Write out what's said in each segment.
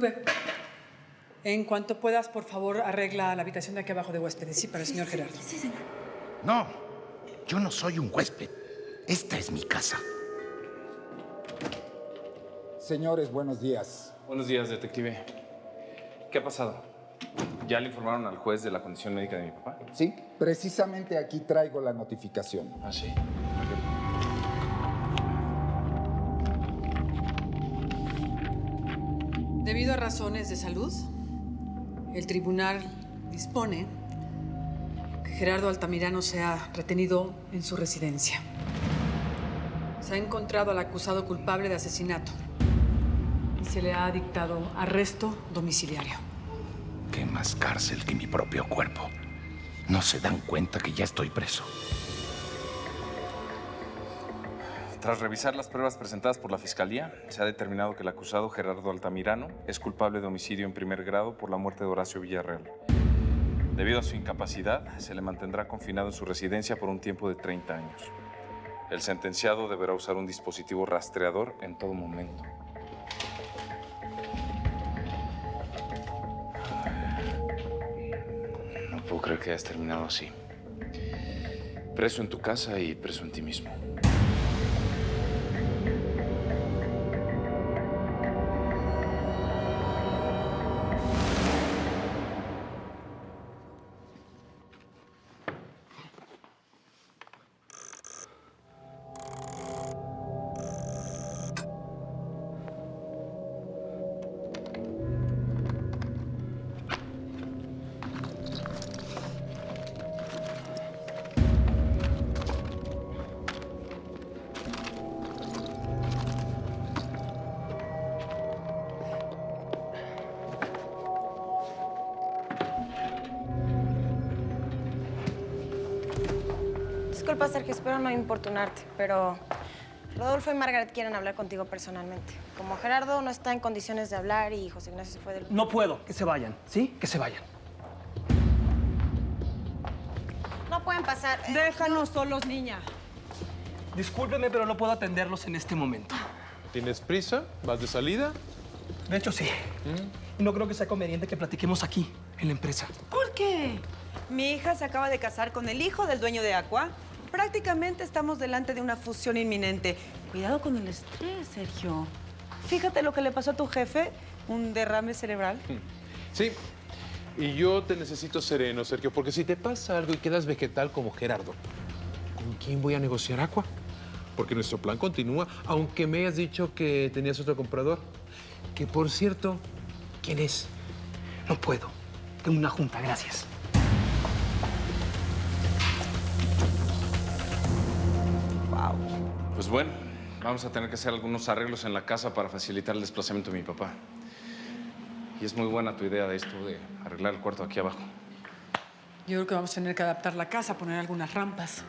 Lupe, en cuanto puedas, por favor, arregla la habitación de aquí abajo de huéspedes. Sí, para el señor Gerardo. Sí, señor. No, yo no soy un huésped. Esta es mi casa. Señores, buenos días. Buenos días, detective. ¿Qué ha pasado? ¿Ya le informaron al juez de la condición médica de mi papá? Sí, precisamente aquí traigo la notificación. Ah, sí. Debido a razones de salud, el tribunal dispone que Gerardo Altamirano sea retenido en su residencia. Se ha encontrado al acusado culpable de asesinato y se le ha dictado arresto domiciliario. ¿Qué más cárcel que mi propio cuerpo? ¿No se dan cuenta que ya estoy preso? Tras revisar las pruebas presentadas por la Fiscalía, se ha determinado que el acusado Gerardo Altamirano es culpable de homicidio en primer grado por la muerte de Horacio Villarreal. Debido a su incapacidad, se le mantendrá confinado en su residencia por un tiempo de 30 años. El sentenciado deberá usar un dispositivo rastreador en todo momento. No puedo creer que hayas terminado así. Preso en tu casa y preso en ti mismo. Disculpa, Sergio, espero no importunarte, pero Rodolfo y Margaret quieren hablar contigo personalmente. Como Gerardo no está en condiciones de hablar y José Ignacio se fue del... No puedo, que se vayan, ¿sí? Que se vayan. No pueden pasar. Déjanos solos, niña. Discúlpeme, pero no puedo atenderlos en este momento. ¿Tienes prisa? ¿Vas de salida? De hecho, sí. Y no creo que sea conveniente que platiquemos aquí, en la empresa. ¿Por qué? Mi hija se acaba de casar con el hijo del dueño de Aqua. Prácticamente estamos delante de una fusión inminente. Cuidado con el estrés, Sergio. Fíjate lo que le pasó a tu jefe, un derrame cerebral. Sí. Y yo te necesito sereno, Sergio, porque si te pasa algo y quedas vegetal como Gerardo, ¿con quién voy a negociar Aqua? Porque nuestro plan continúa, aunque me hayas dicho que tenías otro comprador. Que, por cierto, ¿quién es? No puedo. Tengo una junta, gracias. Pues bueno, vamos a tener que hacer algunos arreglos en la casa para facilitar el desplazamiento de mi papá. Y es muy buena tu idea de esto, de arreglar el cuarto aquí abajo. Yo creo que vamos a tener que adaptar la casa, poner algunas rampas.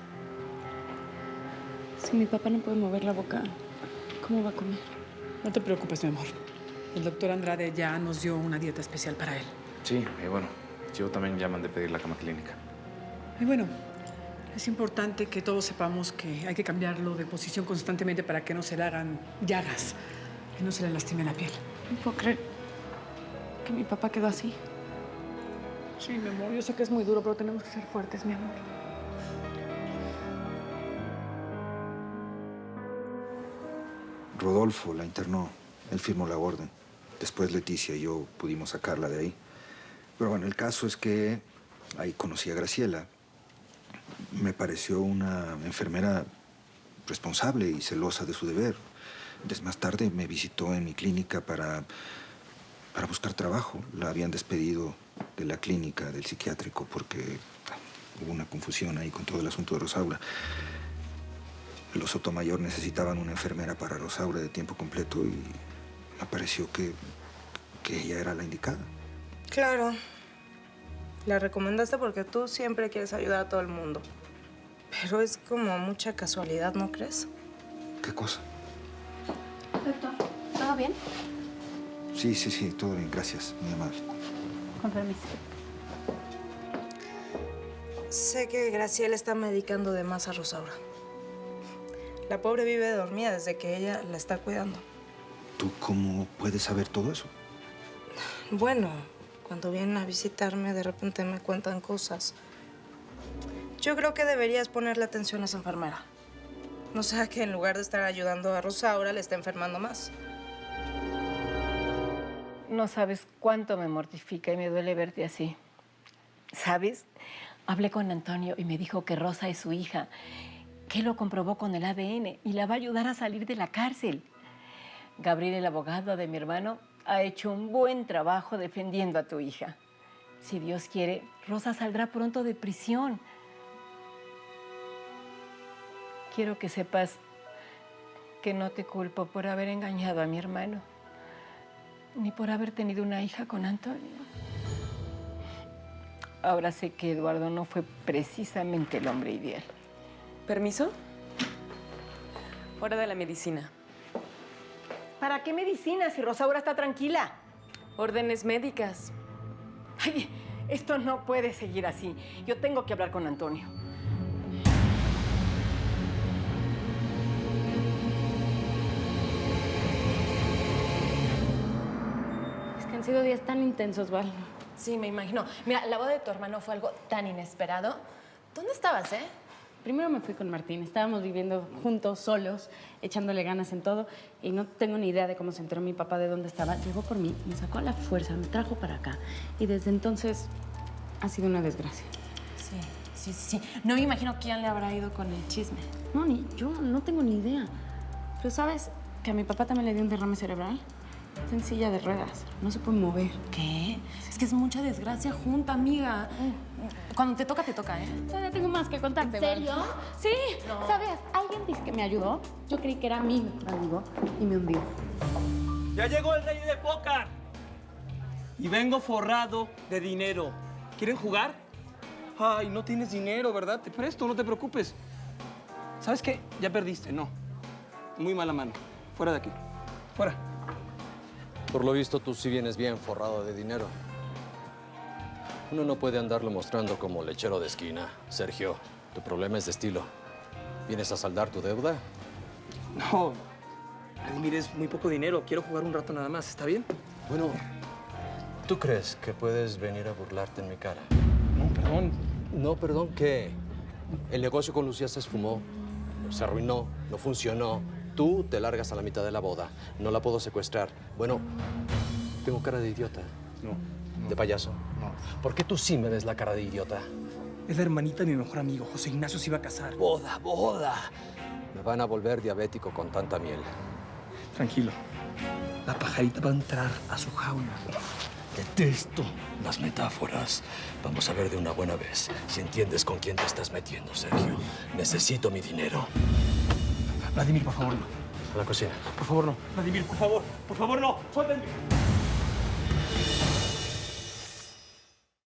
Si mi papá no puede mover la boca, ¿cómo va a comer? No te preocupes, mi amor. El doctor Andrade ya nos dio una dieta especial para él. Sí, y bueno, yo también ya mandé pedir la cama clínica. Y bueno, es importante que todos sepamos que hay que cambiarlo de posición constantemente para que no se le hagan llagas, que no se le lastime la piel. No puedo creer que mi papá quedó así. Sí, mi amor, yo sé que es muy duro, pero tenemos que ser fuertes, mi amor. Rodolfo la internó. Él firmó la orden. Después Leticia y yo pudimos sacarla de ahí. Pero bueno, el caso es que ahí conocí a Graciela. Me pareció una enfermera responsable y celosa de su deber. Más tarde me visitó en mi clínica para buscar trabajo. La habían despedido de la clínica, del psiquiátrico, porque hubo una confusión ahí con todo el asunto de Rosaura. Los Sotomayor necesitaban una enfermera para Rosaura de tiempo completo y me pareció que ella era la indicada. Claro. La recomendaste porque tú siempre quieres ayudar a todo el mundo. Pero es como mucha casualidad, ¿no crees? ¿Qué cosa? Doctor, ¿todo bien? Sí, todo bien, gracias, muy amable. Con permiso. Sé que Graciela está medicando de más a Rosaura. La pobre vive dormida desde que ella la está cuidando. ¿Tú cómo puedes saber todo eso? Bueno, cuando vienen a visitarme, de repente me cuentan cosas. Yo creo que deberías ponerle atención a esa enfermera. No sea que en lugar de estar ayudando a Rosaura, le esté enfermando más. No sabes cuánto me mortifica y me duele verte así. ¿Sabes? Hablé con Antonio y me dijo que Rosa es su hija, que él lo comprobó con el ADN y la va a ayudar a salir de la cárcel. Gabriel, el abogado de mi hermano, ha hecho un buen trabajo defendiendo a tu hija. Si Dios quiere, Rosa saldrá pronto de prisión. Quiero que sepas que no te culpo por haber engañado a mi hermano, ni por haber tenido una hija con Antonio. Ahora sé que Eduardo no fue precisamente el hombre ideal. ¿Permiso? Hora de la medicina. ¿Para qué medicina si Rosaura está tranquila? Órdenes médicas. Ay, esto no puede seguir así. Yo tengo que hablar con Antonio. Es que han sido días tan intensos, Val. Sí, me imagino. Mira, la boda de tu hermano fue algo tan inesperado. ¿Dónde estabas, Primero me fui con Martín. Estábamos viviendo juntos, solos, echándole ganas en todo. Y no tengo ni idea de cómo se enteró mi papá de dónde estaba. Llegó por mí, me sacó a la fuerza, me trajo para acá. Y desde entonces ha sido una desgracia. Sí. No me imagino quién le habrá ido con el chisme. No, ni yo no tengo ni idea. Pero ¿sabes que a mi papá también le dio un derrame cerebral? Está en silla de ruedas, no se puede mover. ¿Qué? Es que es mucha desgracia junta, amiga. Cuando te toca, ¿eh? Todavía tengo más que contarte, ¿En serio? Val. Sí, No. ¿sabes? Alguien dice que me ayudó. Yo creí que era mi mejor amigo y me hundió. Ya llegó el rey de póker. Y vengo forrado de dinero. ¿Quieren jugar? Ay, no tienes dinero, ¿verdad? Te presto, no te preocupes. ¿Sabes qué? Ya perdiste, no. Muy mala mano. Fuera de aquí. Fuera. Por lo visto, tú sí vienes bien forrado de dinero. Uno no puede andarlo mostrando como lechero de esquina. Sergio, tu problema es de estilo. ¿Vienes a saldar tu deuda? No, Vladimir, es muy poco dinero. Quiero jugar un rato nada más, ¿está bien? Bueno, ¿tú crees que puedes venir a burlarte en mi cara? No, perdón. No, perdón, ¿qué? El negocio con Lucía se esfumó, se arruinó, no funcionó. Tú te largas a la mitad de la boda. No la puedo secuestrar. Bueno, tengo cara de idiota. No. ¿De payaso? No. ¿Por qué tú sí me ves la cara de idiota? Es la hermanita de mi mejor amigo. José Ignacio se iba a casar. ¡Boda, boda! Me van a volver diabético con tanta miel. Tranquilo. La pajarita va a entrar a su jaula. Detesto las metáforas. Vamos a ver de una buena vez si entiendes con quién te estás metiendo, Sergio. Necesito mi dinero. Vladimir, por favor, no. A la cocina. Por favor, no. Vladimir, por favor no. Suéltenme.